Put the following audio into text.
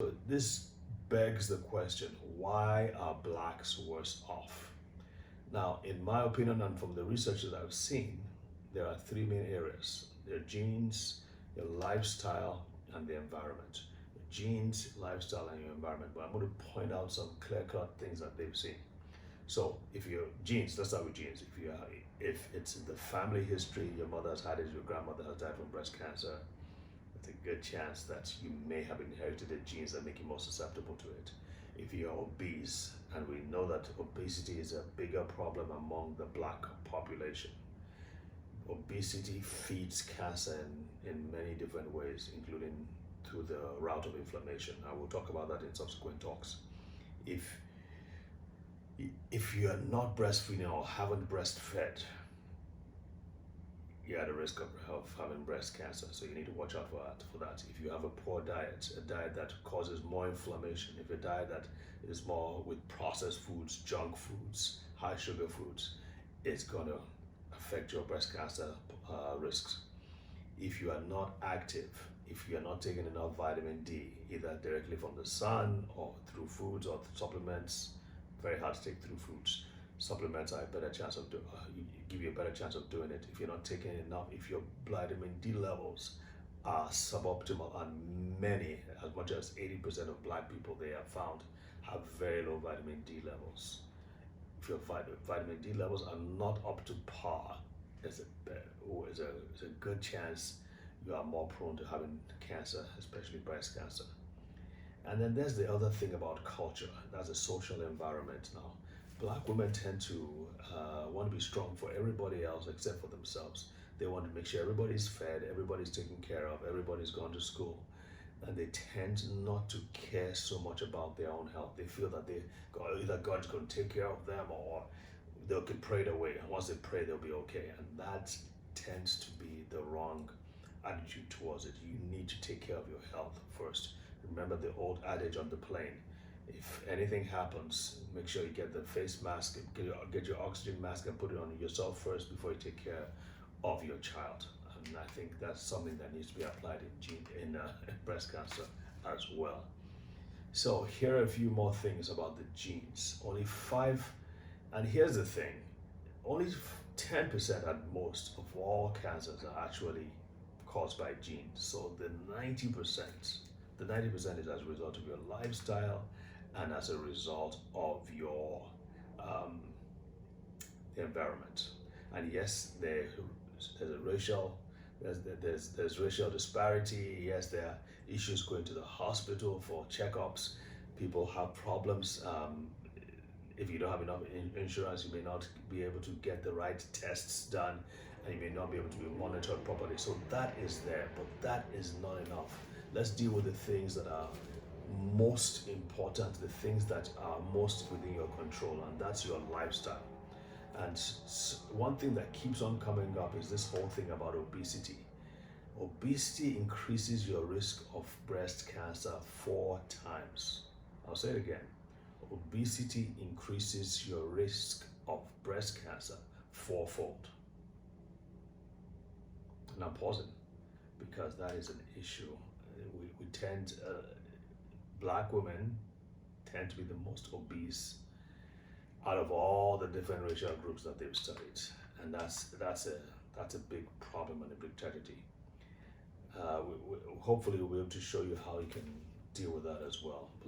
So this begs the question, why are blacks worse off? Now, in my opinion, and from the research that I've seen, there are three main areas: your genes, your lifestyle, and the environment. Your genes, lifestyle, and your environment. But I'm going to point out some clear-cut things that they've seen. So, if your genes, let's start with genes. If it's in the family history, your mother has had it, your grandmother has died from breast cancer, it's a good chance that you may have inherited the genes that make you more susceptible to it. If you're obese, and we know that obesity is a bigger problem among the black population, obesity feeds cancer in many different ways, including through the route of inflammation. I will talk about that in subsequent talks. If if you are not breastfeeding or haven't breastfed, you're at a risk of having breast cancer. So you need to watch out for that. If you have a poor diet, a diet that causes more inflammation, if a diet that is more with processed foods, junk foods, high sugar foods, it's going to affect your breast cancer risks. If you are not active, if you are not taking enough vitamin D, either directly from the sun or through foods or supplements, very hard to take through foods. Supplements are a better chance of give you a better chance of doing it. If you're not taking enough, if your vitamin D levels are suboptimal, and many, as much as 80% of black people they have found have very low vitamin D levels. If your vitamin D levels are not up to par, there's a good chance you are more prone to having cancer, especially breast cancer. And then there's the other thing about culture. That's a social environment now. Black women tend to want to be strong for everybody else except for themselves. They want to make sure everybody's fed, everybody's taken care of, everybody's gone to school. And they tend not to care so much about their own health. They feel that either God's going to take care of them or they can pray it away. And once they pray, they'll be okay. And that tends to be the wrong attitude towards it. You need to take care of your health first. Remember the old adage on the plane: if anything happens, make sure you get the face mask, get your oxygen mask and put it on yourself first before you take care of your child. And I think that's something that needs to be applied in breast cancer as well. So here are a few more things about the genes. Only five, and here's the thing, only 10% at most of all cancers are actually caused by genes. So the 90% is as a result of your lifestyle and as a result of your environment. And yes, there's racial disparity. Yes, there are issues going to the hospital for checkups. People have problems. If you don't have enough insurance, you may not be able to get the right tests done, and you may not be able to be monitored properly. So that is there, but that is not enough. Let's deal with the things that are most important, the things that are most within your control, and that's your lifestyle. And one thing that keeps on coming up is this whole thing about obesity. Obesity increases your risk of breast cancer 4 times. I'll say it again. Obesity increases your risk of breast cancer 4-fold. And I'm pausing because that is an issue. We tend, black women tend to be the most obese out of all the different racial groups that they've studied, and that's a big problem and a big tragedy. Hopefully we'll be able to show you how you can deal with that as well.